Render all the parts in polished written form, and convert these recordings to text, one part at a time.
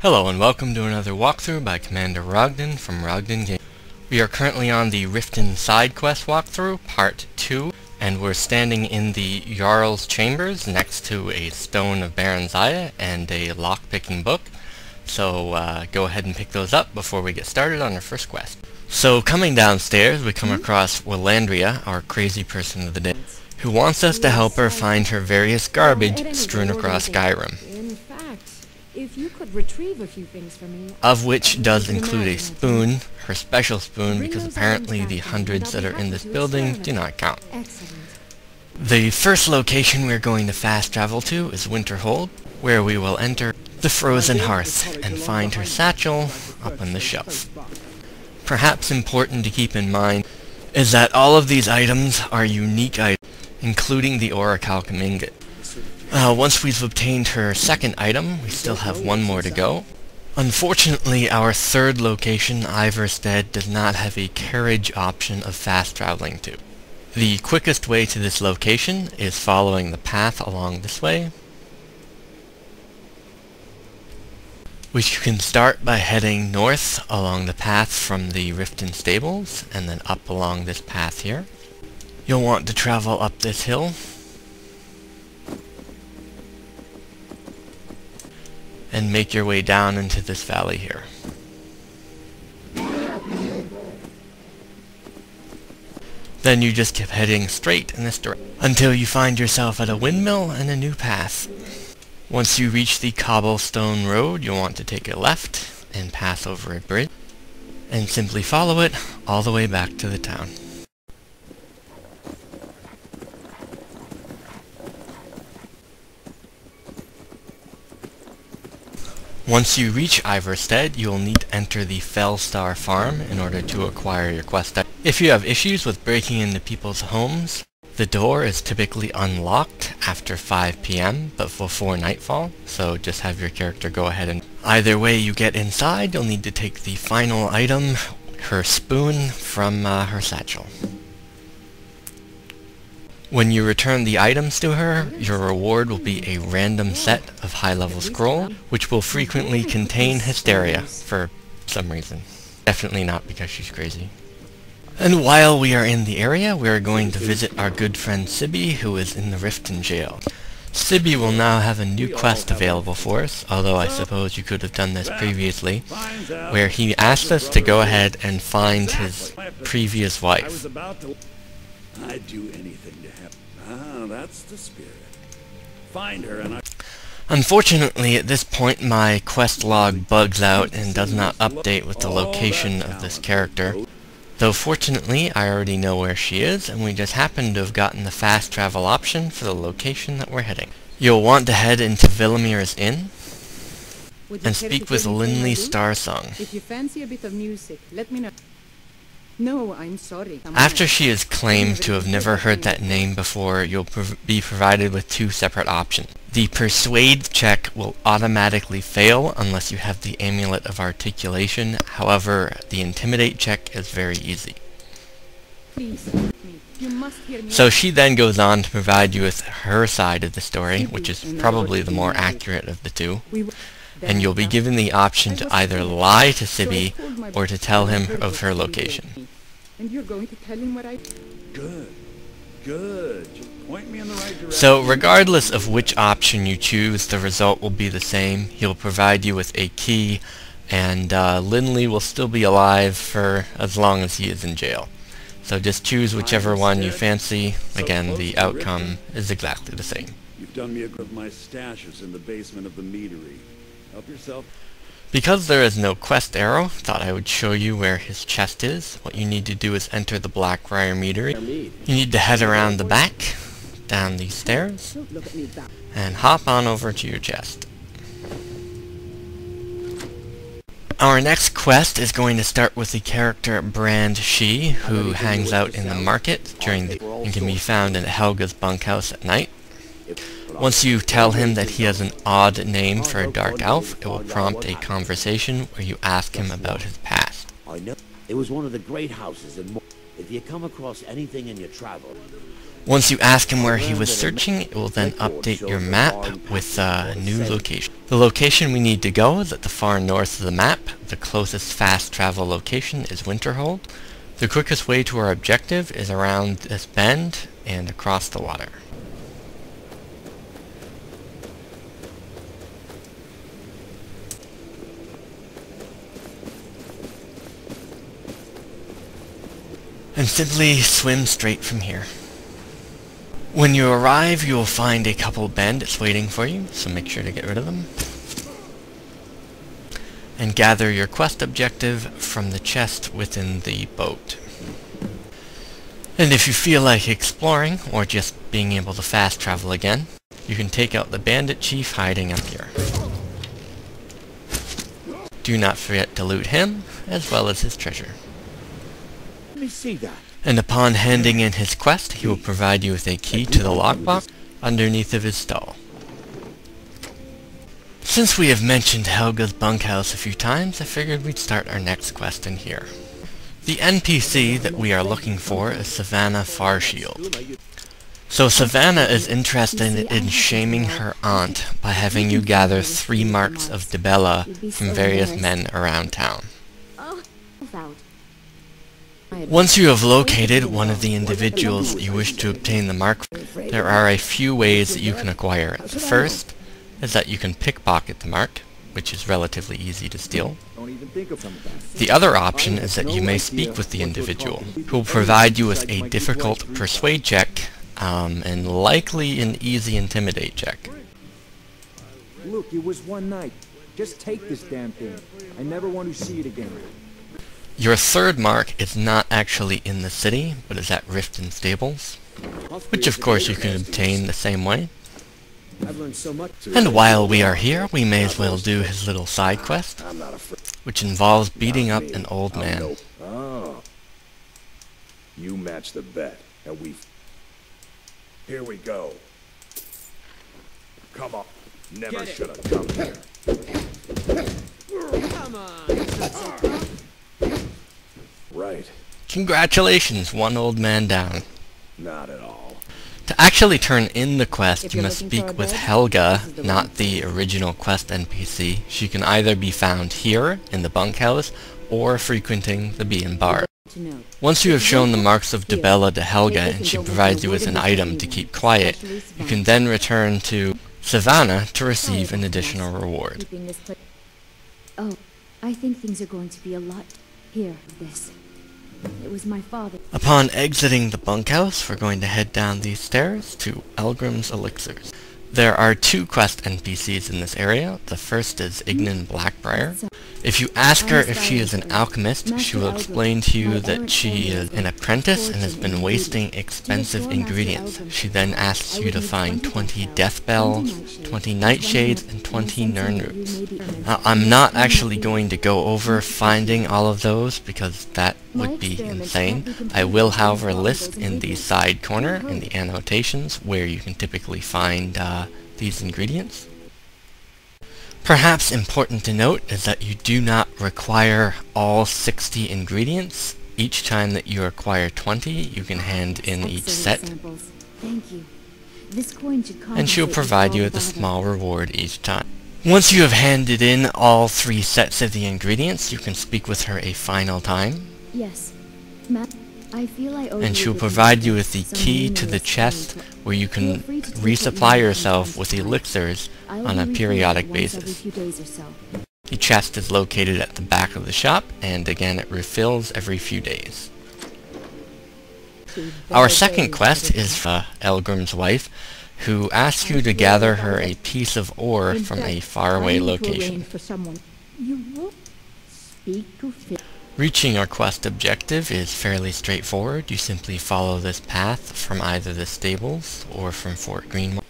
Hello and welcome to another walkthrough by Commander Rogden from Rogden Games. We are currently on the Riften Sidequests walkthrough, part 2, and we're standing in the Jarl's chambers next to a Stone of Baron's Eye and a lock-picking book. So go ahead and pick those up before we get started on our first quest. So coming downstairs we come across Willandria, our crazy person of the day, who wants us to help her find her various garbage strewn across Skyrim. If you could retrieve a few things for me, Of which does include a spoon, her special spoon, because apparently the hundreds that are in this building do not count. excellent. The first location we're going to fast travel to is Winterhold, where we will enter the frozen hearth and find her satchel up on the shelf. Perhaps important to keep in mind is that all of these items are unique items, including the Orichalcum ingot. Once we've obtained her second item, we still have one more to go. Unfortunately, our third location, Iverstead, does not have a carriage option of fast traveling to. The quickest way to this location is following the path along this way, which you can start by heading north along the path from the Riften stables, and then up along this path here. You'll want to travel up this hill, and make your way down into this valley here. Then you just keep heading straight in this direction until you find yourself at a windmill and a new path. Once you reach the cobblestone road, you'll want to take a left and pass over a bridge, and simply follow it all the way back to the town. Once you reach Iverstead, you will need to enter the Fellstar farm in order to acquire your quest item. If you have issues with breaking into people's homes, the door is typically unlocked after 5 PM, but before nightfall, so just have your character go ahead and... Either way you get inside, you'll need to take the final item, her spoon, from her satchel. When you return the items to her, your reward will be a random set of high-level scroll, which will frequently contain hysteria for some reason. Definitely not because she's crazy. And while we are in the area, we are going to visit our good friend Sibby, who is in the Riften jail. Sibby will now have a new quest available for us, although I suppose you could have done this previously, where he asked us to go ahead and find his previous wife. I'd do anything to have... Ah, that's the spirit. Find her and I... Unfortunately, at this point my quest log bugs out and does not update with the location of this character. Though fortunately, I already know where she is, and we just happen to have gotten the fast travel option for the location that we're heading. You'll want to head into Villamir's Inn and speak with Linley Starsong. If you fancy a bit of music, let me know. No, I'm sorry. After she is claimed to have never heard that name before, you'll be provided with two separate options. The Persuade check will automatically fail unless you have the Amulet of Articulation. However, the Intimidate check is very easy. Please, you must hear me. So she then goes on to provide you with her side of the story, which is probably the more accurate of the two. And you'll be given the option to either lie to Sibby or to tell him of her location. And you're going to tell him what I... Good. Good. Just point me in the right direction. So regardless of which option you choose, the result will be the same. He'll provide you with a key, and Linley will still be alive for as long as he is in jail. So just choose whichever one you fancy. Again, the outcome is exactly the same. You've done me a good... My stash is in the basement of the meadery. Help yourself. Because there is no quest arrow, thought I would show you where his chest is. What you need to do is enter the Blackbriar Meadery. You need to head around the back, down these stairs, and hop on over to your chest. Our next quest is going to start with the character Brand She, who hangs out in the market and can be found in Helga's bunkhouse at night. Once you tell him that he has an odd name for a dark elf, it will prompt a conversation where you ask him about his past. I know it was one of the great houses in If you come across anything in your travel... Once you ask him where he was searching, it will then update your map with a new location. The location we need to go is at the far north of the map. The closest fast travel location is Winterhold. The quickest way to our objective is around this bend and across the water. And simply swim straight from here. When you arrive, you will find a couple bandits waiting for you, so make sure to get rid of them. And gather your quest objective from the chest within the boat. And if you feel like exploring, or just being able to fast travel again, you can take out the bandit chief hiding up here. Do not forget to loot him, as well as his treasure. Let me see that. And upon handing in his quest, he will provide you with a key to the lockbox underneath of his stall. Since we have mentioned Helga's bunkhouse a few times, I figured we'd start our next quest in here. The NPC that we are looking for is Savannah Farshield. So Savannah is interested in shaming her aunt by having you gather 3 marks of Debella from various men around town. Once you have located one of the individuals you wish to obtain the mark, there are a few ways that you can acquire it. The first is that you can pickpocket the mark, which is relatively easy to steal. The other option is that you may speak with the individual, who will provide you with a difficult persuade check, and likely an easy intimidate check. Look, it was one night. Just take this damn thing. I never want to see it again. Your third mark is not actually in the city, but is at Riften Stables, which of course you can obtain the same way. And while we are here, we may as well do his little side quest, which involves beating up an old man. Oh. You match the bet, and we... Here we go. Come on. Never should have come here. Come on. Right. Congratulations, one old man down. Not at all. To actually turn in the quest, you must speak with Helga, not the original quest NPC. She can either be found here, in the bunkhouse, or frequenting the Bee and Bar. Once you have shown the marks of Debella to Helga, and she provides you with an item to keep quiet, you can then return to Savannah to receive an additional reward. Oh, I think things are going to be a lot here with this. It was my father. Upon exiting the bunkhouse, we're going to head down these stairs to Elgrim's Elixirs. There are 2 quest NPCs in this area. The first is Ignan Blackbriar. If you ask her if she is an alchemist, she will explain to you that she is an apprentice and has been wasting expensive ingredients. She then asks you to find 20 death bells, 20 nightshades, and 20 nirn roots. Now, I'm not actually going to go over finding all of those because that would be insane. I will, however, list in the side corner in the annotations where you can typically find these ingredients. Perhaps important to note is that you do not require all 60 ingredients. Each time that you acquire 20, you can hand in each set. Thank you. This coin should and she'll provide you with a small reward each time. Once you have handed in all 3 sets of the ingredients, you can speak with her a final time. Yes. I feel I owe and she'll provide you with the key to the chest where you can resupply yourself with elixirs on a periodic basis. The chest is located at the back of the shop, and again it refills every few days. Our second quest is for Elgrim's wife, who asks you to gather her a piece of ore from a faraway location. Reaching our quest objective is fairly straightforward. You simply follow this path from either the stables or from Fort Greenmore.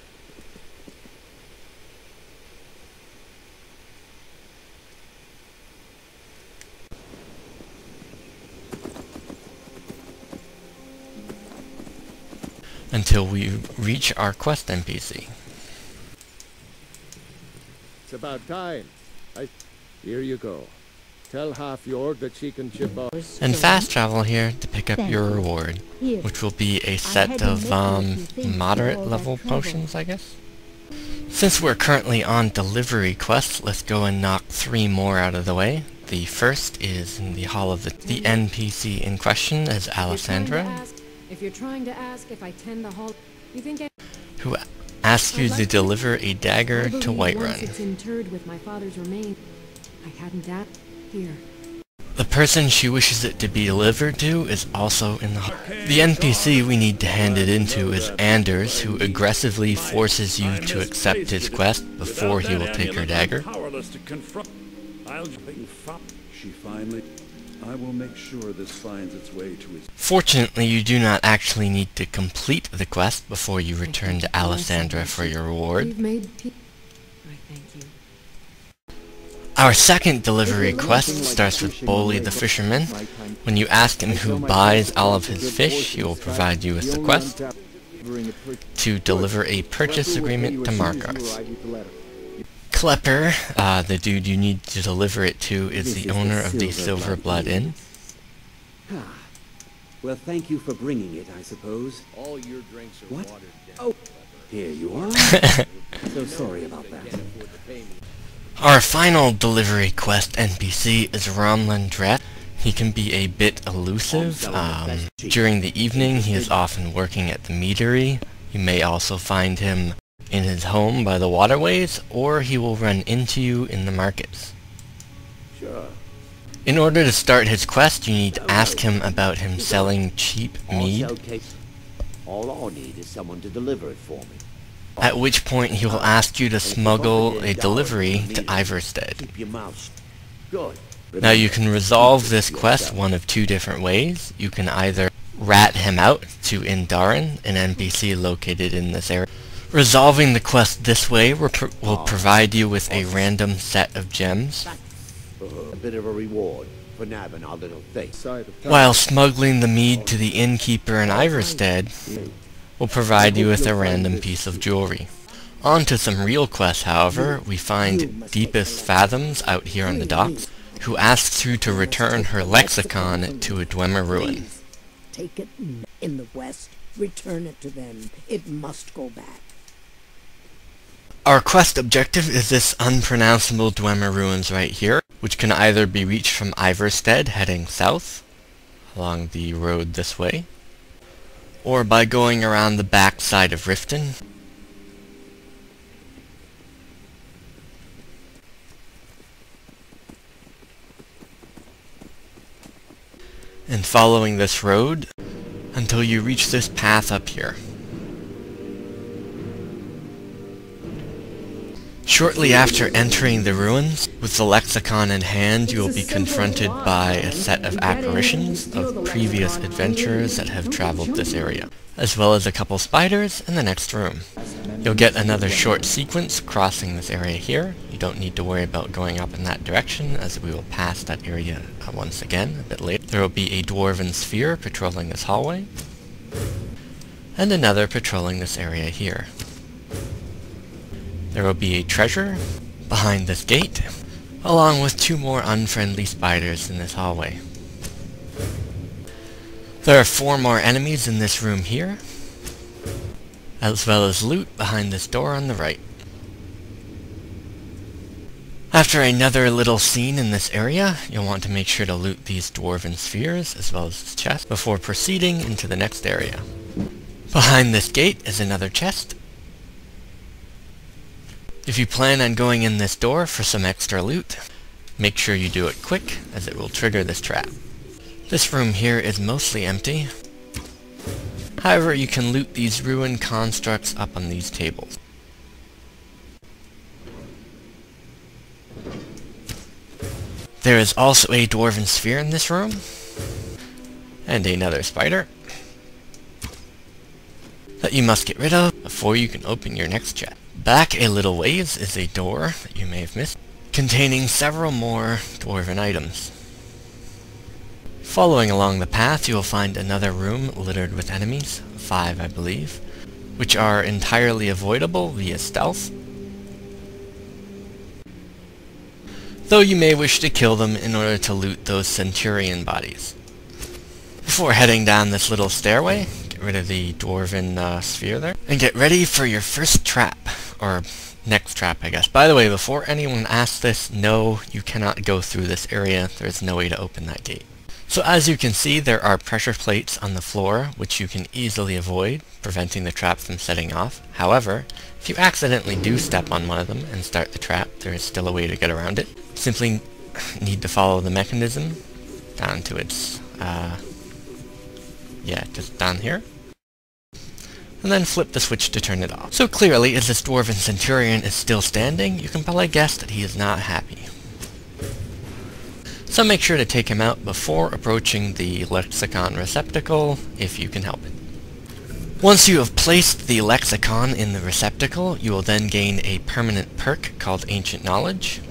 Until we reach our quest NPC. It's about time. Here you go. Tell half-York that she can chip off. And fast travel here to pick up Thank your you. reward, Here. which will be a had set to of make it if you think moderate all that level trouble. potions, I guess. Since we're currently on delivery quests, let's go and knock 3 more out of the way. The first is in the hall of the NPC in question as Alessandra, If you're trying to ask if I tend the hall, you think who asks you to deliver a dagger I to believe once Whiterun. it's interred with my father's remains. I hadn't that here. The person she wishes it to be delivered to is also in the hall. The NPC we need to hand it into is Anders, who aggressively forces you to accept his quest before he will take her dagger. Powerless to confront. She finally. I will make sure this finds its way to his. Fortunately, you do not actually need to complete the quest before you return to Alessandra for your reward. You've made I thank you. Our second delivery quest starts with Boley the fisherman. When you ask him who buys all of his fish, he will provide you with the quest to deliver a purchase agreement to Markars. Klepper, the dude you need to deliver it to, is the owner of the Silver Blood Inn. Well, thank you for bringing it, I suppose. All your drinks are What? watered down. Oh, here you are. So sorry about that. Our final delivery quest NPC is Romlan Dret. He can be a bit elusive. During the evening, he is often working at the meadery. You may also find him in his home by the waterways, or he will run into you in the markets. Sure. In order to start his quest, you need to ask him about him selling cheap mead, All I need is someone to deliver it for me. at which point he will ask you to smuggle a delivery to Iverstead. Keep your mouth shut. Good. Now you can resolve this quest one of 2 different ways. You can either rat him out to Indarin, an NPC located in this area. Resolving the quest this way will provide you with a random set of gems, A bit of a reward for nabbing our little thing. while smuggling the mead to the innkeeper in Iverstead will provide you with a random piece of jewelry. On to some real quests, however. We find Deepest Fathoms out here on the docks, who asks you to return her lexicon to a Dwemer ruin. Take it in the west, return it to them. It must go back. Our quest objective is this unpronounceable Dwemer ruins right here, which can either be reached from Iverstead heading south, along the road this way, or by going around the back side of Riften. And following this road until you reach this path up here. Shortly after entering the ruins, with the lexicon in hand, you will be confronted by a set of apparitions of previous adventurers that have traveled this area, as well as a couple spiders in the next room. You'll get another short sequence crossing this area here. You don't need to worry about going up in that direction, as we will pass that area once again a bit later. There will be a dwarven sphere patrolling this hallway, and another patrolling this area here. There will be a treasure behind this gate, along with 2 more unfriendly spiders in this hallway. There are 4 more enemies in this room here, as well as loot behind this door on the right. After another little scene in this area, you'll want to make sure to loot these dwarven spheres, as well as this chest, before proceeding into the next area. Behind this gate is another chest. If you plan on going in this door for some extra loot, make sure you do it quick, as it will trigger this trap. This room here is mostly empty. However, you can loot these ruined constructs up on these tables. There is also a dwarven sphere in this room, and another spider that you must get rid of before you can open your next chest. Back a little ways is a door that you may have missed, containing several more dwarven items. Following along the path, you will find another room littered with enemies, 5 I believe, which are entirely avoidable via stealth. though you may wish to kill them in order to loot those Centurion bodies. Before heading down this little stairway, get rid of the dwarven sphere there, and get ready for your first trap, or next trap, I guess. By the way, before anyone asks this, no, you cannot go through this area. There is no way to open that gate. So as you can see, there are pressure plates on the floor, which you can easily avoid, preventing the trap from setting off. However, if you accidentally do step on one of them and start the trap, there is still a way to get around it. Simply need to follow the mechanism down to its, just down here. And then flip the switch to turn it off. So clearly, as this dwarven centurion is still standing, you can probably guess that he is not happy. So make sure to take him out before approaching the lexicon receptacle, if you can help it. Once you have placed the lexicon in the receptacle, you will then gain a permanent perk called Ancient Knowledge,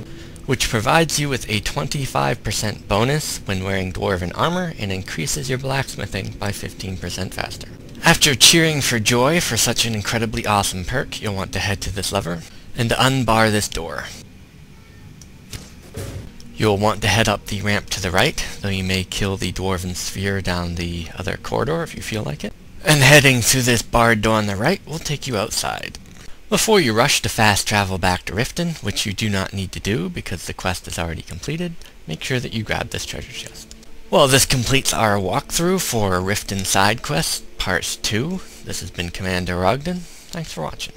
which provides you with a 25% bonus when wearing dwarven armor and increases your blacksmithing by 15% faster. After cheering for joy for such an incredibly awesome perk, you'll want to head to this lever and unbar this door. You'll want to head up the ramp to the right, though you may kill the dwarven sphere down the other corridor if you feel like it. And heading through this barred door on the right will take you outside. Before you rush to fast travel back to Riften, which you do not need to do because the quest is already completed, make sure that you grab this treasure chest. Well, this completes our walkthrough for Riften Sidequests Part 2. This has been Commander Ogden. Thanks for watching.